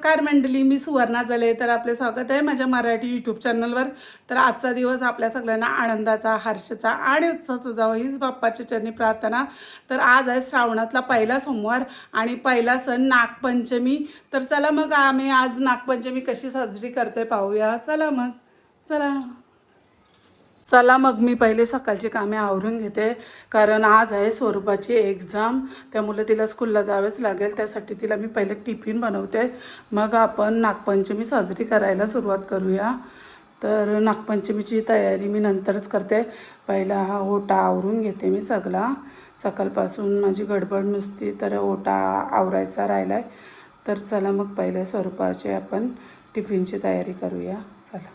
नमस्कार मंडळी, मी सुवर्णा जले. तर आपले स्वागत आहे माझ्या मराठी यूट्यूब चॅनलवर. तर आजचा दिवस आपल्या सगळ्यांना आनंदाचा, हर्षाचा आणि उत्साहाचा जावो हीच बाप्पाच्या चरणी प्रार्थना. तर आज आहे श्रावणातला पहिला सोमवार आणि पहिला सण नागपंचमी. तर चला मग आम्ही आज नागपंचमी कशी साजरी करते पाहूया. चला मग मी पहिले सकाळची कामे आवरून घेते, कारण आज आहे स्वरूपाची एक्झाम, त्यामुळे तिला स्कूलला जावेच लागेल. त्यासाठी तिला मी पहिले टिफिन बनवते, मग आपण नागपंचमी साजरी करायला सुरुवात करूया. तर नागपंचमीची तयारी मी नंतरच करते. पहिला हा ओटा आवरून घेते मी सगळा. सकाळपासून माझी गडबड नुसती, तर ओटा आवरायचा राहिला आहे. तर चला मग पहिले स्वरूपाचे आपण टिफिनची तयारी करूया. चला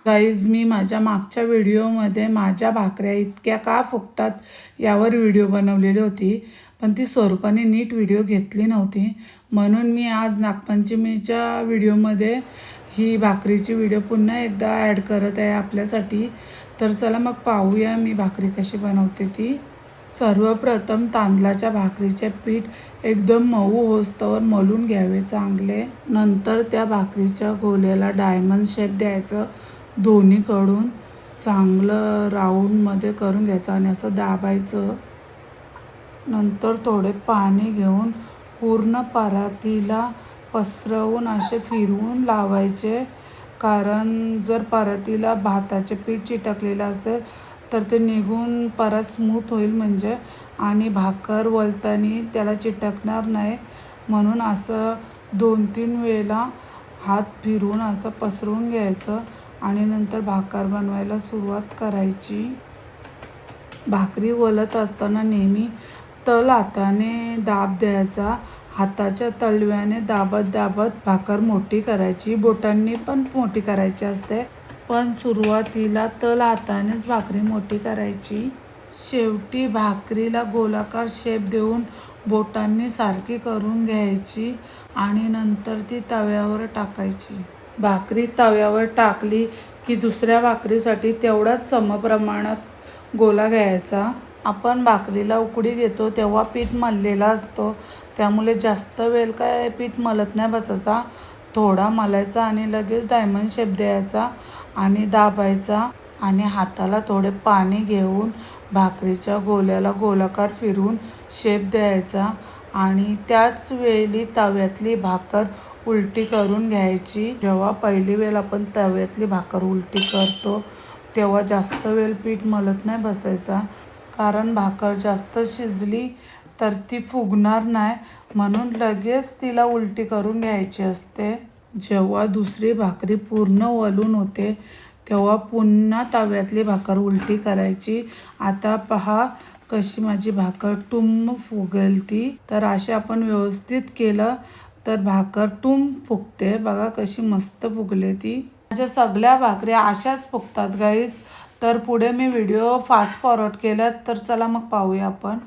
गाईज, मी माझ्या मागच्या व्हिडिओमध्ये माझ्या भाकऱ्या इतक्या का फुगतात यावर व्हिडिओ बनवलेली होती, पण ती स्वरूपाने नीट व्हिडिओ घेतली नव्हती. म्हणून मी आज नागपंचमीच्या व्हिडिओमध्ये ही भाकरीची व्हिडिओ पुन्हा एकदा ॲड करत आहे आपल्यासाठी. तर चला मग पाहूया मी भाकरी कशी बनवते ती. सर्वप्रथम तांदळाच्या भाकरीचे पीठ एकदम मऊ होस्तवर मलून घ्यावे चांगले. नंतर त्या भाकरीच्या गोल्याला डायमंड शेप द्यायचं. दोन्हीकडून चांगलं राऊंडमध्ये करून घ्यायचं आणि असं दाबायचं. नंतर थोडे पाणी घेऊन पूर्ण परातीला पसरवून असे फिरवून लावायचे, कारण जर परातीला भाताचे पीठ चिटकलेलं असेल तर ते निघून परत स्मूथ होईल म्हणजे, आणि भाकर वळताना त्याला चिटकणार नाही. म्हणून असं 2-3 वेळेला हात फिरवून असं पसरवून घ्यायचं आणि नंतर भाकर बनवायला सुरुवात करायची. भाकरी वळत असताना नेहमी तळ हाताने दाब द्यायचा. हाताच्या तळव्याने दाबत दाबत भाकर मोठी करायची. बोटांनी पण मोठी करायची असते, पण सुरुवातीला तळ हातानेच भाकरी मोठी करायची. शेवटी भाकरीला गोलाकार शेप देऊन बोटांनी सारखी करून घ्यायची आणि नंतर ती तव्यावर टाकायची. भाकरी तव्यावर टाकली की दुसऱ्या भाकरीसाठी तेवढाच समप्रमाणात गोला घ्यायचा. आपण भाकरीला उकडी घेतो तेव्हा पीठ मळलेला असतो, त्यामुळे जास्त वेळ काय पीठ मळत नाही बसायचा. थोडा मळायचा आणि लगेच डायमंड शेप द्यायचा आणि दाबायचा, आणि हाताला थोडे पाणी घेऊन भाकरीच्या गोल्याला गोलाकार फिरवून शेप द्यायचा आणि त्याच वेळी तव्यातली भाकर उलटी करून घ्यायची. जेव्हा पहिली वेळ आपण तव्यातली भाकर उलटी करतो तेव्हा जास्त वेळ पीठ मळत नाही बसायचा, कारण भाकर जास्त शिजली तर ती फुगणार नाही, म्हणून लगेच तिला उलटी करून घ्यायची असते. जेव्हा दुसरी भाकरी पूर्ण वळून होते तेव्हा पुन्हा तव्यातली भाकर उलटी करायची. आता पहा कशी माझी भाकर टुम्म फुगेल ती. तर असे आपण व्यवस्थित केलं तर भाकर टुम फुगते. बघा कशी मस्त फुगले ती. माझ्या सगळ्या भाकऱ्या अशाच फुगतात गाईज. तर पुढे मी व्हिडिओ फास्ट फॉरवर्ड केला, तर चला मग पाहूया आपण.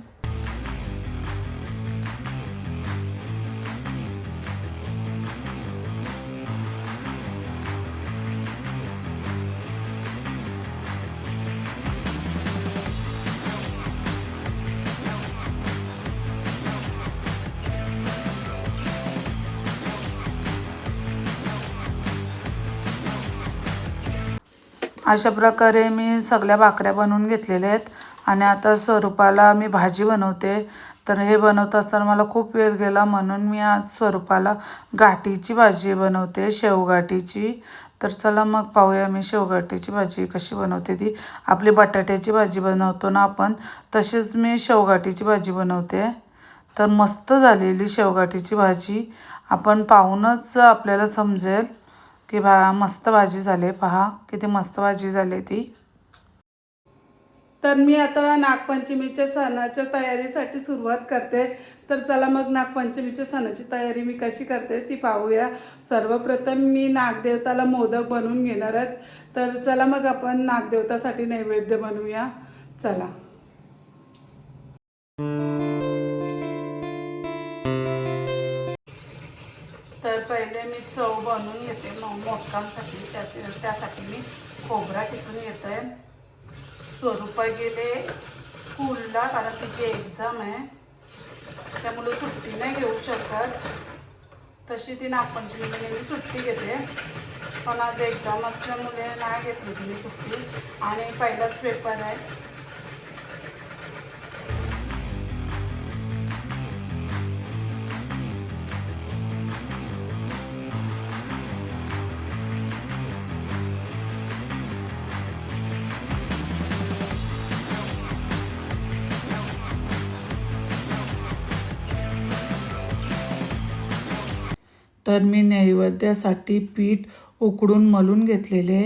अशा प्रकारे मी सगळ्या भाकऱ्या बनवून घेतलेल्या आहेत आणि आता स्वरूपाला मी भाजी बनवते. तर हे बनवत असताना मला खूप वेळ गेला, म्हणून मी आज स्वरूपाला गाठीची भाजी बनवते, शेवगाठीची. तर चला मग पाहूया मी शेवगाठीची भाजी कशी बनवते ती. आपली बटाट्याची भाजी बनवतो ना आपण, तशीच मी शेवगाठीची भाजी बनवते. तर मस्त झालेली शेवगाठीची भाजी. आपण पाहूनच आपल्याला समजेल की मस्त भाजी झाली. पहा किती मस्त भाजी झाली ती. तर मी आता नागपंचमीच्या सणाच्या तयारीसाठी सुरुवात करते. तर चला मग नागपंचमीच्या सणाची तयारी मी कशी करते ती पाहूया. सर्वप्रथम मी नागदेवताला मोदक बनवून घेणार आहेत. तर चला मग आपण नागदेवतासाठी नैवेद्य बनवूया. चला. तर पहिले मी चव बनवून घेते मोदकांसाठी. त्यासाठी मी खोबरा किसून घेते. स्वरूपा गेले स्कूलला, कारण तिची एक्झाम आहे, त्यामुळे सुट्टी नाही घेऊ शकत. तशी ती नागपंचमीला नेहमी सुट्टी घेते, पण आज एक्झाम असल्यामुळे नाही घेतली तिने सुट्टी आणि पहिलाच पेपर आहे. तर मी नैवेद्यासाठी पीठ उकडून मलून घेतलेले.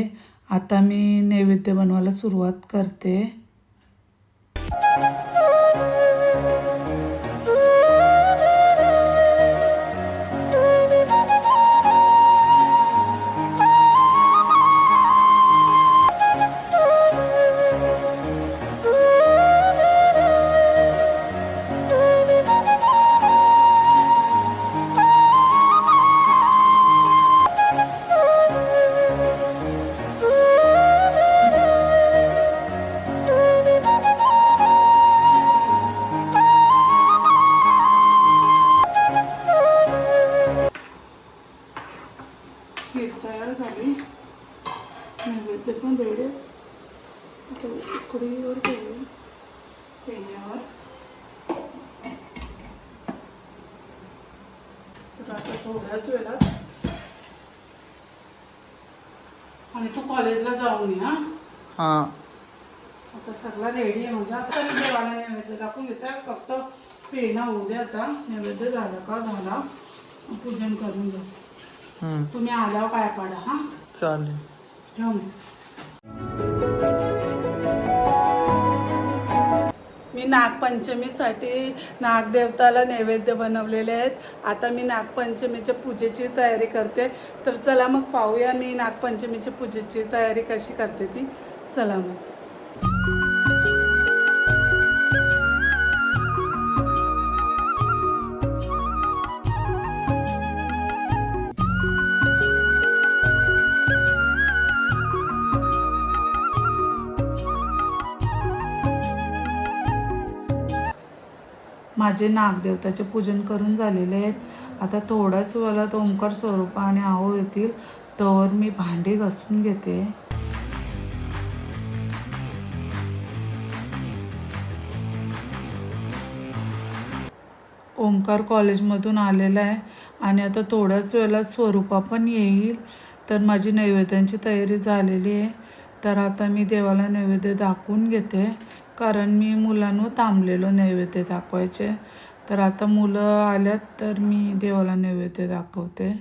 आता मी नैवेद्य बनवायला सुरुवात करते. खीर तयार झाली, नैवेद्य पण रेडी. आता उकडीवर ठेवू पेण्यावर. तर आता थोड्याच वेळात. आणि तू कॉलेजला जाऊन ये. हां, आता सगळं रेडी आहे माझा. आता मी देवाला नैवेद्य दाखवून घेते. फक्त पेनं होऊ दे. आता नैवेद्य झाला का झाला, पूजन करून जा. तुम्ही आल्यावर काय पाडा. हा चालेल, ठेवून. मी नागपंचमीसाठी नागदेवताला नैवेद्य बनवलेले आहेत. आता मी नागपंचमीच्या पूजेची तयारी करते. तर चला मग पाहूया मी नागपंचमीच्या पूजेची तयारी कशी करते ती. चला मग. माझे नागदेवताचे पूजन करून झालेले आहेत. आता थोड्याच वेळात ओंकार स्वरूपा आणि आहो येतील, तर मी भांडी घासून घेते. ओंकार कॉलेजमधून आलेला आहे आणि आता थोड्याच वेळात स्वरूपा पण येईल. तर माझी नैवेद्यांची तयारी झालेली आहे. तर आता मी देवाला नैवेद्य दाखवून घेते, कारण मी मुलांवर थांबलेलो नैवेद्य दाखवायचे. तर आता मुलं आल्यात तर मी देवाला नैवेद्य दाखवते.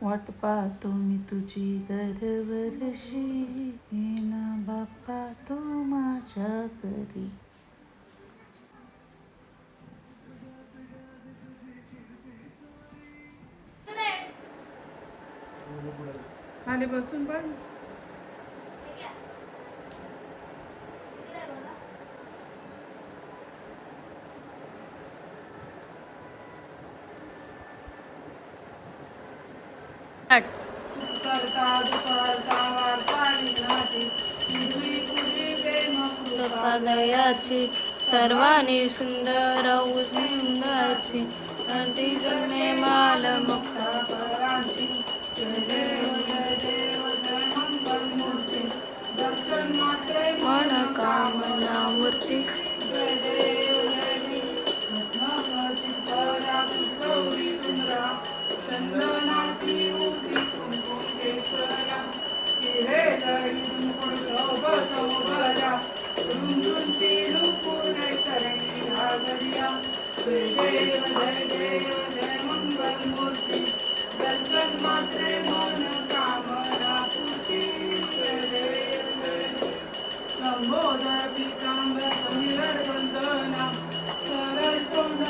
वाट पाहतो मी तुझी दरवर्षी, येना बाप्पा तो माझ्या घरी. खाली बसून पण दयाची सर्वांनी सुंदर उंदाची नदी जन्मे माल मुक्ता परांची जय देव जय देव जय मंगल मूर्ती दर्शन मात्रे मनोकामना मूर्ती जय देव जय देव रत्नावती परांची गौरी तुमरा चंदनाची मूर्ती कुंकुम केशरा हिरे जळी कुंकुम शोभत उभया रुंदुंची नुपुरे चरणी घागरिया जय देव जय मंगल मूर्ती दर्शन मात्रे मन कामना पूर्ती जय देव जय देव लंबोदर पीतांबर समीर वंदना सरळ तोंड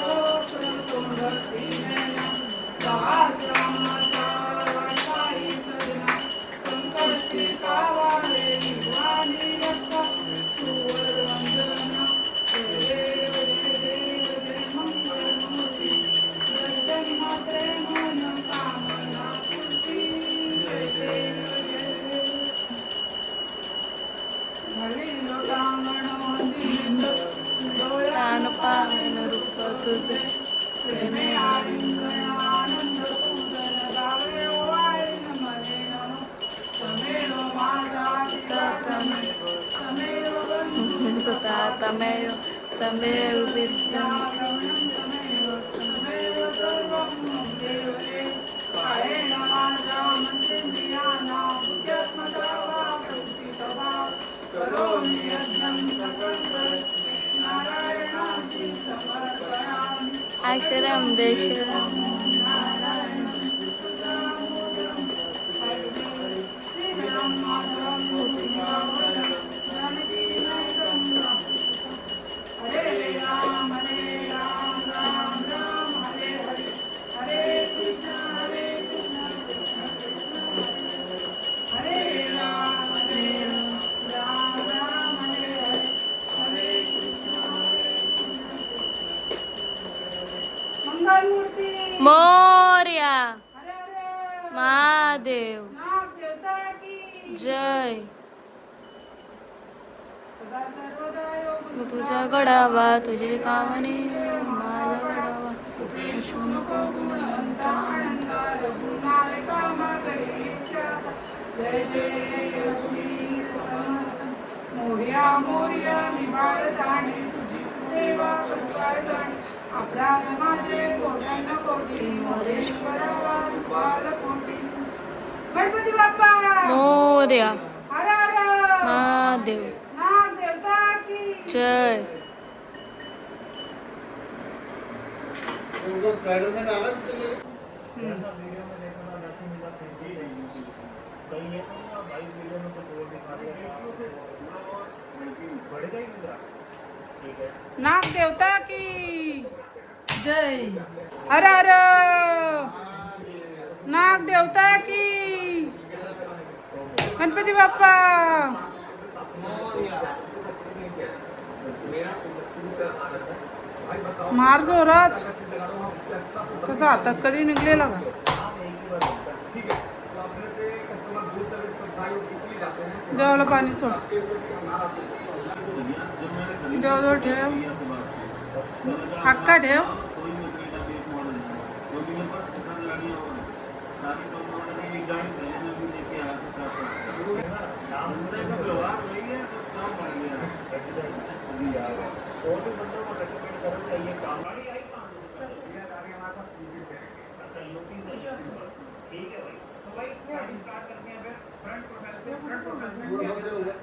तोंड श्रीनयना सहस्रामाचा वाटाई सजना संकष्टी कावारे वाणी रक्षा सुवर वंदना जय देव जय मंगल मूर्ती दर्शन मात्रे मन कामना पूर्ती जय देव जय देव भली लोटांगण मंदिर तान पावन रूप तुझे प्रेमे आलिंगन आनंद पूजन गावे ओवाळीन मने नमो तमेव माझा पिता तमेव बंधू सुता तमेव तमेव विद्या तमेव सर्वं देव देव कायेन माझा मंत्रेंद्रियाणा बुद्ध्यात्मका वा प्रवृत्तितवा करोमि यज्ञं सकलं नारायणाशी समर्पयामि अक्षरं देशरं नारायणं सुदामोदरं श्रीराम माधवं गोपीनाथं जानकीनाथं हरे राम राम राम हरे हरे हरे कृष्ण कृष्ण हरे राम राम राम हरे हरे हरे कृष्ण मंगल मूर्ती मोरया हरे हरे महादेव नाग देवता की जय सदा सर्वदा योग तुझा गडावा तुझे कामने माझा गडावा विष्णु नको गुणवंता आनंदा रघुनाय कामाकडे इच्छा जय जय लक्ष्मी समर्थ मोर्या मोर्या मी बाळताणे तुझी सेवा करताय जाणे अपराध माझे कोट्यान कोटी मोरेश्वरा बाल कोटी गणपती बाप्पा मोरया हर हर महादेव नाग देवता की जय स्पाइडरमैन आला ना तुम्ही जैसा वीडियो में देखा था वैसे मेरा सेंटी नहीं थी कहीं ये तो ना 22 वीडियो में कुछ और दिखा दिया बढ़ेगा ही मेरा ठीक है नाग देवता की जय हर हर नाग देवता की गणपती बाप्पा मार जोरात कसं हातात कधी निघलेला का देवाला पाणी सोड देवाजवळ ठेव हक्का ठेव और भी बंदों को रेकमेंड करो चाहिए काम गाड़ी आई अच्छा यूपी से ठीक है भाई तो भाई गाड़ी स्टार्ट करते हैं फिर फ्रंट प्रोफाइल से फ्रंट प्रोफाइल से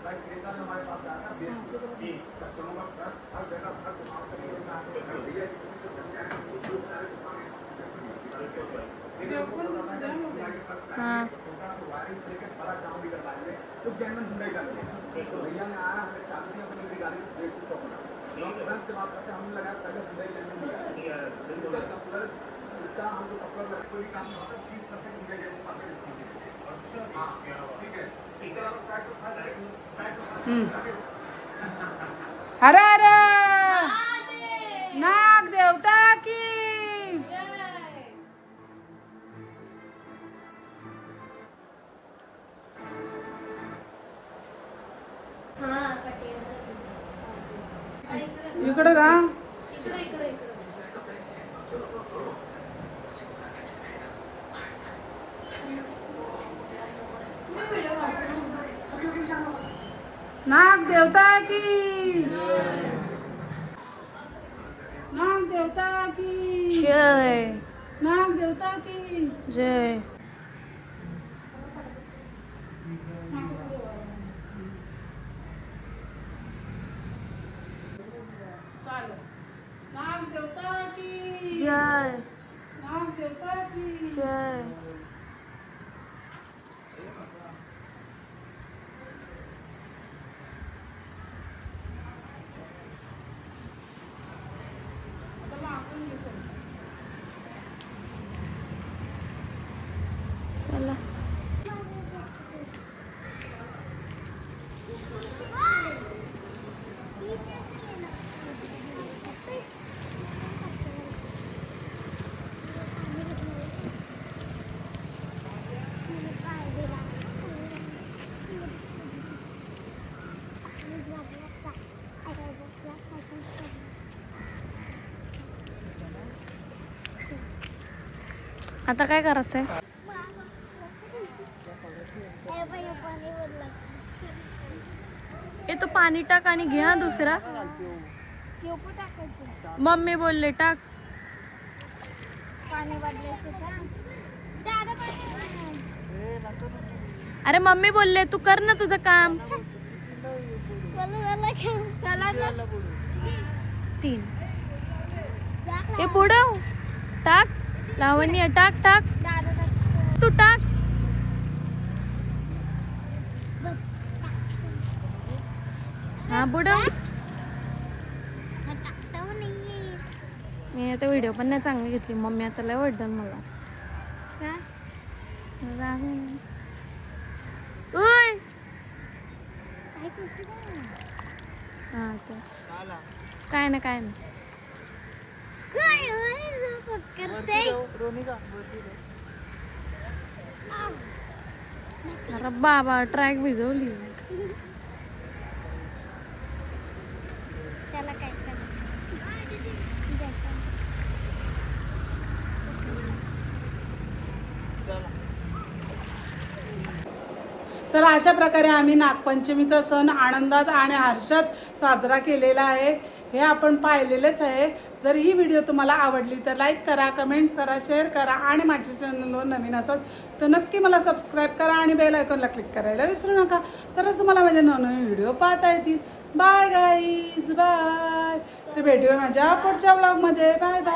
भाई क्रेटा हमारे पास आया बेस जी कस्टमर का ट्रस्ट हर जगह हर दुकान पे हाँ कुछ जेन्युइन ढूंढाई करते हैं तो भैया ने आया हमें चाबी दी अपनी गाड़ी को ब्रेक को पकड़ा से बात करते हमने लगा पहले ढूंढाई लेने इसका कपलर इसका हम जो कपलर लगा कोई काम नहीं होता 30% ढूंढाई जाती है अच्छा हां ठीक है इसके अलावा साइड हर हर नाग देवता की इकडे का इकडे इकडे इकडे नाग देवता की, नाग देवता की, जय नाग देवता की. जय. चालेल. नाग देवता की, जय नाग देवता की. जय. आता मागून घे सगळं. चला. आता काय करायचंय? ए तो पाणी टाक आणि घे हा दुसरा. मम्मी बोलले टाक. अरे मम्मी बोलले तू कर ना तुझं काम. 3 ए पुढं टाक. लावण्य टाक टाक. तू टाक. हा बुडव. मी आता व्हिडिओ पण नाही चांगली घेतली. मम्मी आता लय ओरडल मला. उय. हा तेच. काय ना काय ना. अरे बाबा ट्रॅक भिजवली. त्याला काय तर अशा प्रकारे आम्ही नागपंचमीचा सण आनंदात आणि हर्षात साजरा केलेला आहे. हे आपण पाहिलेलेच आहे. जर ही व्हिडिओ तुम्हाला आवडली तर लाईक करा, कमेंट्स करा, शेअर करा आणि माझ्या चॅनलवर नवीन असाल तर नक्की मला सबस्क्राईब करा आणि बेल आयकॉनला क्लिक करायला विसरू नका. तरच तुम्हाला माझे नवनवीन व्हिडिओ पाहता येतील. Bye guys, bye. तर भेटूया माझ्या पुढच्या ब्लॉगमध्ये. Bye bye.